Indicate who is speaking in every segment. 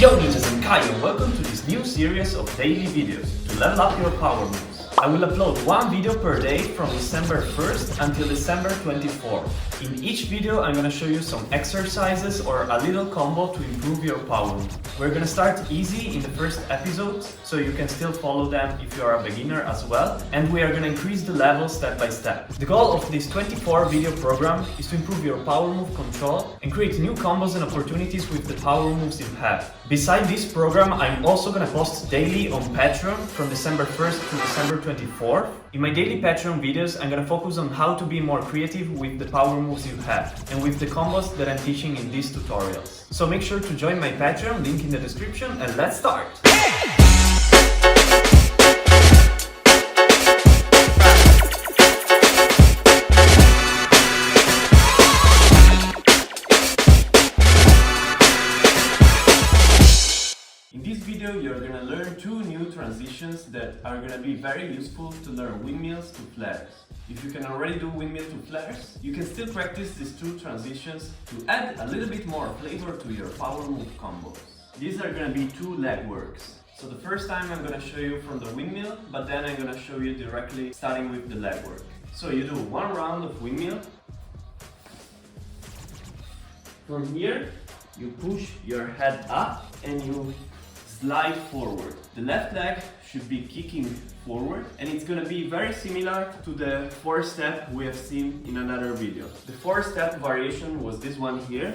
Speaker 1: Yo ninjas and Kaio, welcome to this new series of daily videos to level up your power moves. I will upload one video per day from December 1st until December 24th. In each video I'm gonna show you some exercises or a little combo to improve your power move. We're gonna start easy in the first episodes so you can still follow them if you are a beginner as well, and we are gonna increase the level step by step. The goal of this 24 video program is to improve your power move control and create new combos and opportunities with the power moves you have. Beside this program, I'm also gonna post daily on Patreon from December 1st to December 24th. In my daily Patreon videos, I'm gonna focus on how to be more creative with the power moves you have and with the combos that I'm teaching in these tutorials. So make sure to join my Patreon, link in the description, and let's start! In this video, you're gonna learn two new transitions that are gonna be very useful to learn windmills to flares. If you can already do windmill to flares, you can still practice these two transitions to add a little bit more flavor to your power move combos. These are gonna be two leg works. So the first time I'm gonna show you from the windmill, but then I'm gonna show you directly starting with the leg work. So you do one round of windmill. From here, you push your head up and you slide forward. The left leg should be kicking forward, and it's gonna be very similar to the 4-step we have seen in another video. The 4-step variation was this one here.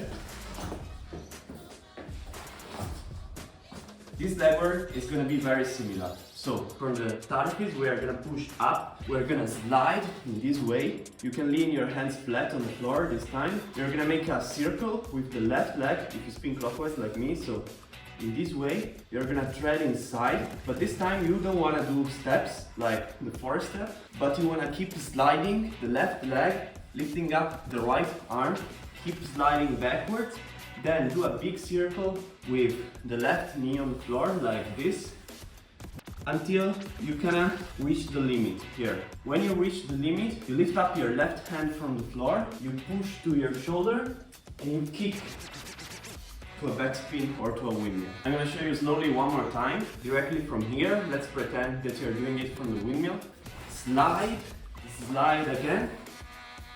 Speaker 1: This leg work is gonna be very similar. So from the tarpis, we are gonna push up, we're gonna slide in this way. You can lean your hands flat on the floor this time. You're gonna make a circle with the left leg if you spin clockwise like me. So in this way, you're gonna tread inside, but this time you don't wanna do steps like the 4-step, but you wanna keep sliding the left leg, lifting up the right arm, keep sliding backwards, then do a big circle with the left knee on the floor like this, until you kinda reach the limit here. When you reach the limit, you lift up your left hand from the floor, you push to your shoulder, and you kick to a backspin or to a windmill. I'm gonna show you slowly one more time, directly from here. Let's pretend that you're doing it from the windmill. Slide, slide again,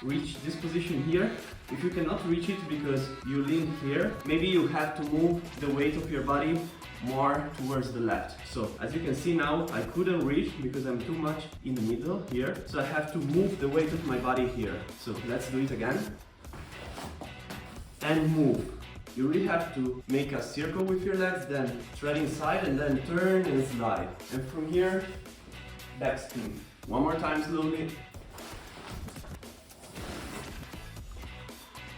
Speaker 1: reach this position here. If you cannot reach it because you lean here, maybe you have to move the weight of your body more towards the left. So as you can see now, I couldn't reach because I'm too much in the middle here. So I have to move the weight of my body here. So let's do it again. And move. You really have to make a circle with your legs, then tread inside and then turn and slide. And from here, backspin. One more time slowly.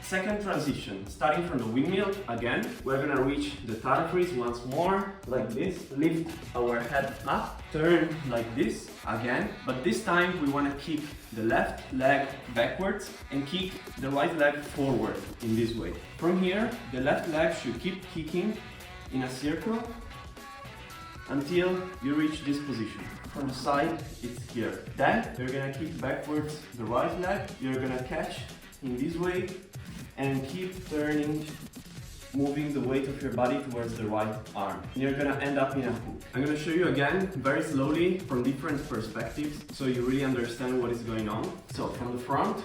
Speaker 1: Second transition, starting from the windmill again, we're gonna reach the tarpis once more, like this. Lift our head up, turn like this again, but this time we wanna kick the left leg backwards and kick the right leg forward in this way. From here, the left leg should keep kicking in a circle until you reach this position. From the side, it's here. Then you're gonna kick backwards the right leg, you're gonna catch in this way, and keep turning, moving the weight of your body towards the right arm. And you're gonna end up in a hook. I'm gonna show you again, very slowly, from different perspectives, so you really understand what is going on. So from the front,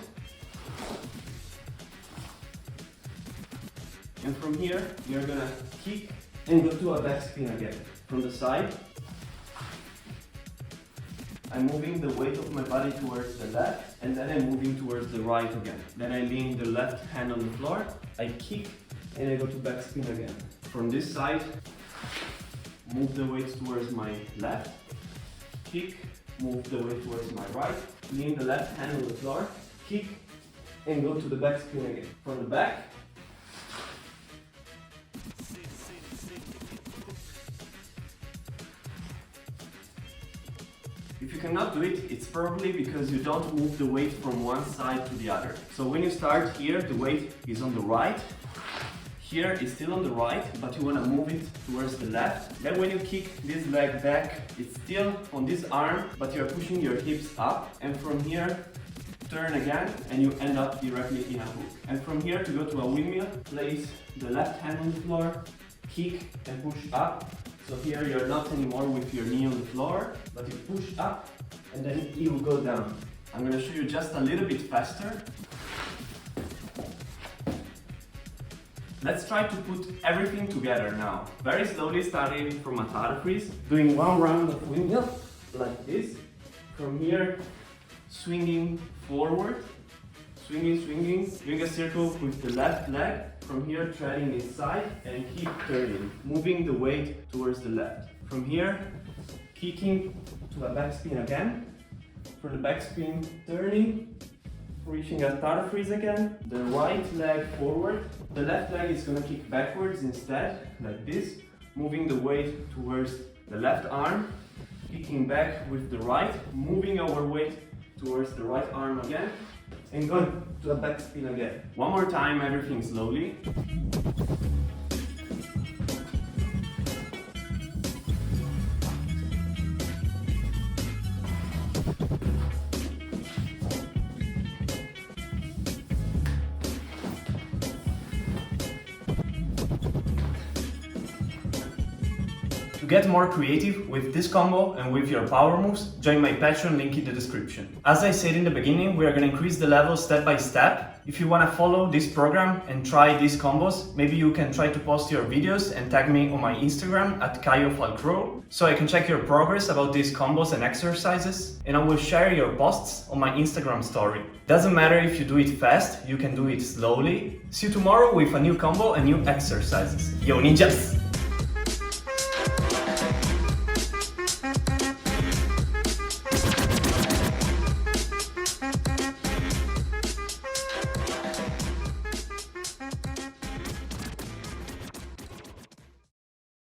Speaker 1: and from here, you're gonna kick and go to a backspin again. From the side, I'm moving the weight of my body towards the left, and then I'm moving towards the right again. Then I lean the left hand on the floor, I kick, and I go to backspin again. From this side, move the weight towards my left, kick, move the weight towards my right, lean the left hand on the floor, kick, and go to the backspin again. From the back, if you cannot do it, it's probably because you don't move the weight from one side to the other. So when you start here, the weight is on the right. Here is still on the right, but you want to move it towards the left. Then when you kick this leg back, it's still on this arm, but you're pushing your hips up. And from here, turn again, and you end up directly in a hook. And from here, to go to a windmill, place the left hand on the floor, kick and push up. So here you're not anymore with your knee on the floor, but you push up and then you will go down. I'm going to show you just a little bit faster. Let's try to put everything together now. Very slowly, starting from a tower freeze, doing one round of windmill like this. From here, swinging forward, swinging, doing a circle with the left leg. From here, treading inside and keep turning, moving the weight towards the left. From here, kicking to a backspin again. For the backspin, turning, reaching a tower freeze again. The right leg forward. The left leg is going to kick backwards instead, like this. Moving the weight towards the left arm. Kicking back with the right. Moving our weight towards the right arm again. And going to a backspin again. One more time, everything slowly. To get more creative with this combo and with your power moves, join my Patreon link in the description. As I said in the beginning, we are going to increase the level step by step. If you want to follow this program and try these combos, maybe you can try to post your videos and tag me on my Instagram at Kaio so I can check your progress about these combos and exercises, and I will share your posts on my Instagram story. Doesn't matter if you do it fast, you can do it slowly. See you tomorrow with a new combo and new exercises. Yo ninjas!